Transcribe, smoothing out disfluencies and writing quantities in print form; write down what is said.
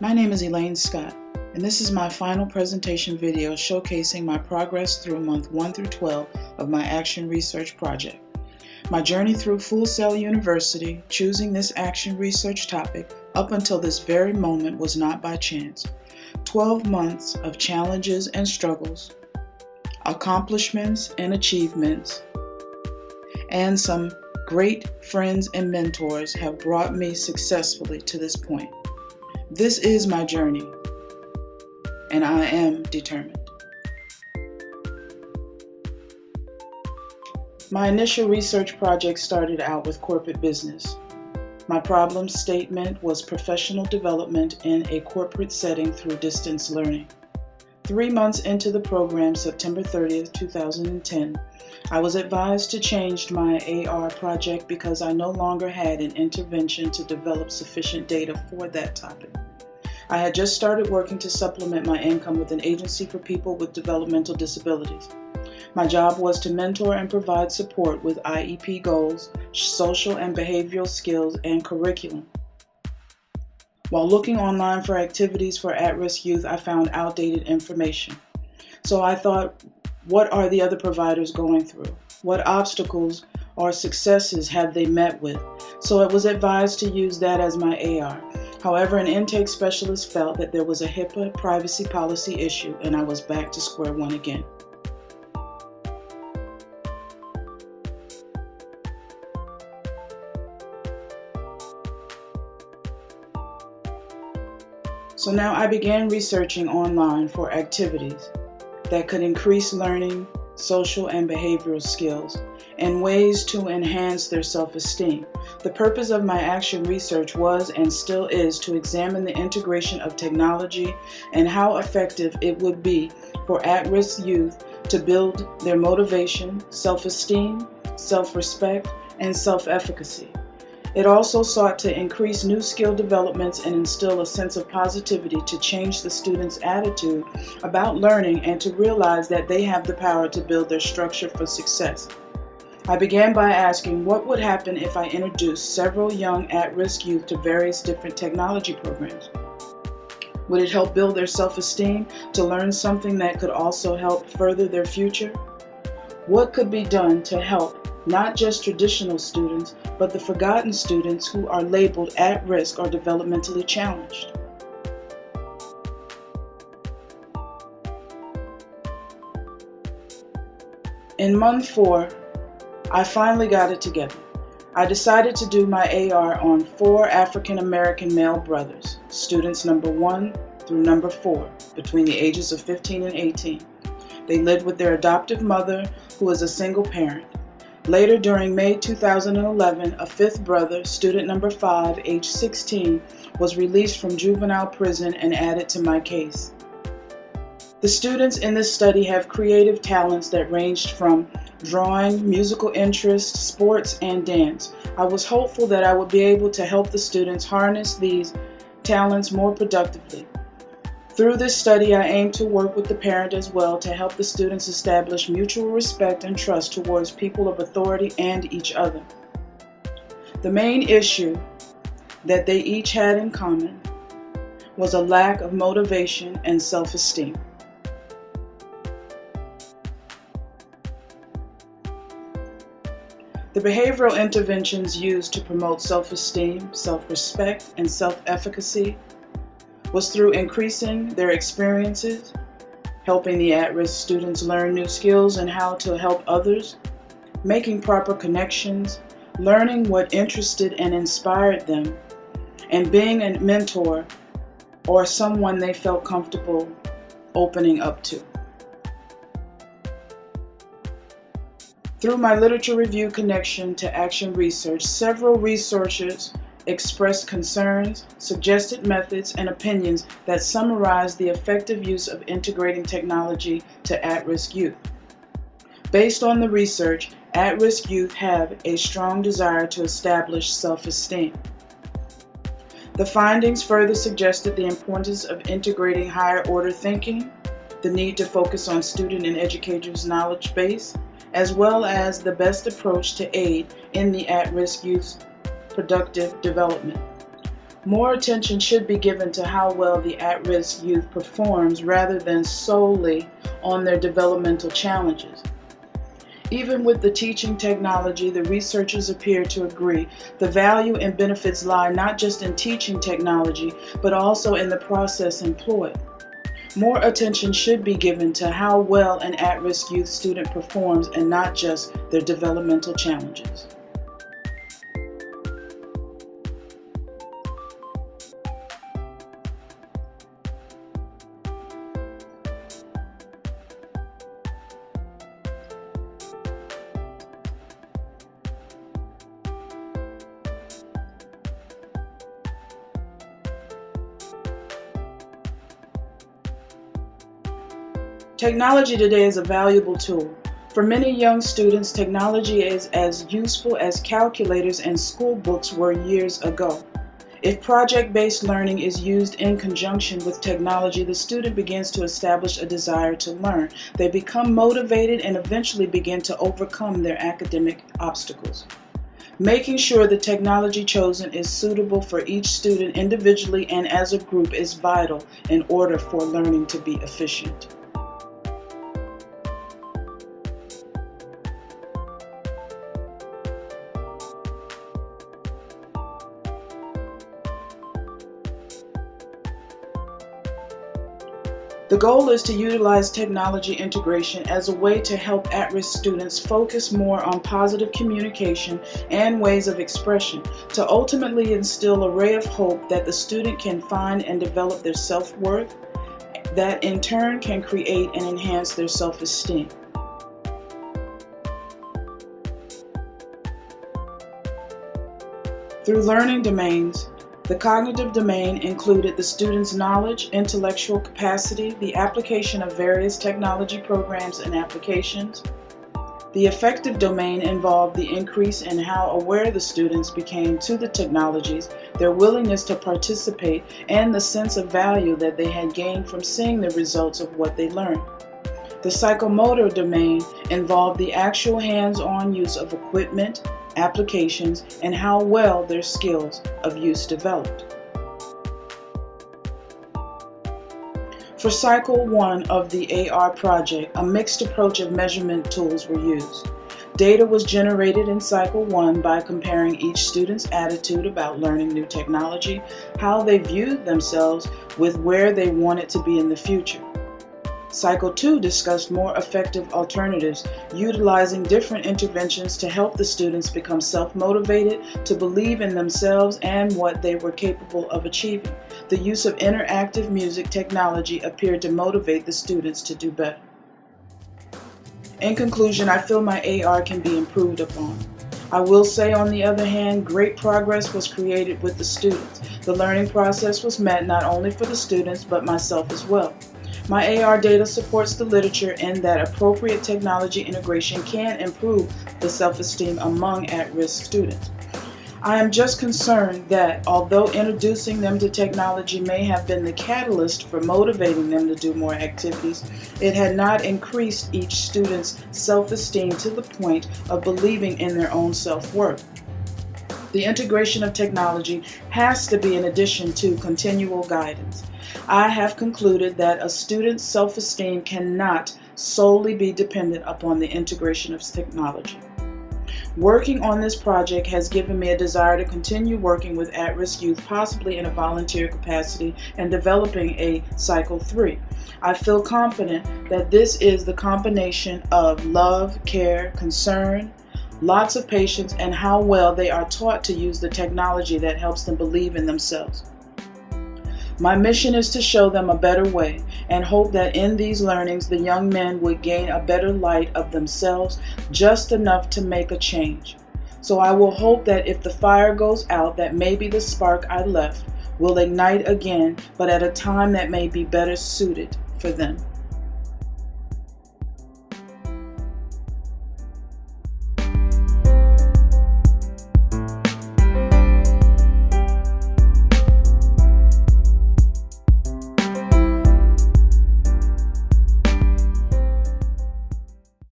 My name is Elaine Scott, and this is my final presentation video showcasing my progress through month 1 through 12 of my action research project. My journey through Full Sail University, choosing this action research topic up until this very moment was not by chance. 12 months of challenges and struggles, accomplishments and achievements, and some great friends and mentors have brought me successfully to this point. This is my journey, and I am determined. My initial research project started out with corporate business. My problem statement was professional development in a corporate setting through distance learning. 3 months into the program, September 30th, 2010, I was advised to change my AR project because I no longer had an intervention to develop sufficient data for that topic. I had just started working to supplement my income with an agency for people with developmental disabilities. My job was to mentor and provide support with IEP goals, social and behavioral skills, and curriculum. While looking online for activities for at-risk youth, I found outdated information. So I thought, what are the other providers going through? What obstacles or successes have they met with? So it was advised to use that as my AR. However, an intake specialist felt that there was a HIPAA privacy policy issue, and I was back to square one again. So now I began researching online for activities that could increase learning, social and behavioral skills, and ways to enhance their self-esteem. The purpose of my action research was and still is to examine the integration of technology and how effective it would be for at-risk youth to build their motivation, self-esteem, self-respect, and self-efficacy. It also sought to increase new skill developments and instill a sense of positivity to change the students' attitude about learning and to realize that they have the power to build their structure for success. I began by asking what would happen if I introduced several young at-risk youth to various different technology programs. Would it help build their self-esteem to learn something that could also help further their future? What could be done to help not just traditional students, but the forgotten students who are labeled at risk or developmentally challenged? In month 4, I finally got it together. I decided to do my AR on 4 African American male brothers, students number 1 through number 4, between the ages of 15 and 18. They lived with their adoptive mother, who is a single parent. Later, during May 2011, a 5th brother, student number 5, age 16, was released from juvenile prison and added to my case. The students in this study have creative talents that ranged from drawing, musical interests, sports, and dance. I was hopeful that I would be able to help the students harness these talents more productively. Through this study, I aim to work with the parent as well to help the students establish mutual respect and trust towards people of authority and each other. The main issue that they each had in common was a lack of motivation and self-esteem. The behavioral interventions used to promote self-esteem, self-respect, and self-efficacy was through increasing their experiences, helping the at-risk students learn new skills and how to help others, making proper connections, learning what interested and inspired them, and being a mentor or someone they felt comfortable opening up to. Through my literature review connection to action research, several researchers expressed concerns, suggested methods, and opinions that summarize the effective use of integrating technology to at-risk youth. Based on the research, at-risk youth have a strong desire to establish self-esteem. The findings further suggested the importance of integrating higher-order thinking, the need to focus on student and educators' knowledge base, as well as the best approach to aid in the at-risk youth's productive development. More attention should be given to how well the at-risk youth performs rather than solely on their developmental challenges. Even with the teaching technology, the researchers appear to agree the value and benefits lie not just in teaching technology, but also in the process employed. More attention should be given to how well an at-risk youth student performs and not just their developmental challenges. Technology today is a valuable tool. For many young students, technology is as useful as calculators and school books were years ago. If project-based learning is used in conjunction with technology, the student begins to establish a desire to learn. They become motivated and eventually begin to overcome their academic obstacles. Making sure the technology chosen is suitable for each student individually and as a group is vital in order for learning to be efficient. The goal is to utilize technology integration as a way to help at-risk students focus more on positive communication and ways of expression, to ultimately instill a ray of hope that the student can find and develop their self-worth, that in turn can create and enhance their self-esteem. Through learning domains, the cognitive domain included the student's knowledge, intellectual capacity, the application of various technology programs and applications. The affective domain involved the increase in how aware the students became to the technologies, their willingness to participate, and the sense of value that they had gained from seeing the results of what they learned. The psychomotor domain involved the actual hands-on use of equipment, applications, and how well their skills of use developed. For Cycle 1 of the AR project, a mixed approach of measurement tools were used. Data was generated in Cycle 1 by comparing each student's attitude about learning new technology, how they viewed themselves with where they wanted to be in the future. Cycle 2 discussed more effective alternatives, utilizing different interventions to help the students become self-motivated, to believe in themselves and what they were capable of achieving. The use of interactive music technology appeared to motivate the students to do better. In conclusion, I feel my AR can be improved upon. I will say, on the other hand, great progress was created with the students. The learning process was met not only for the students, but myself as well. My AR data supports the literature in that appropriate technology integration can improve the self-esteem among at-risk students. I am just concerned that although introducing them to technology may have been the catalyst for motivating them to do more activities, it had not increased each student's self-esteem to the point of believing in their own self-worth. The integration of technology has to be in addition to continual guidance. I have concluded that a student's self-esteem cannot solely be dependent upon the integration of technology. Working on this project has given me a desire to continue working with at-risk youth, possibly in a volunteer capacity, and developing a Cycle 3. I feel confident that this is the combination of love, care, concern, lots of patience, and how well they are taught to use the technology that helps them believe in themselves. My mission is to show them a better way and hope that in these learnings the young men would gain a better light of themselves, just enough to make a change. So I will hope that if the fire goes out, that maybe the spark I left will ignite again, but at a time that may be better suited for them.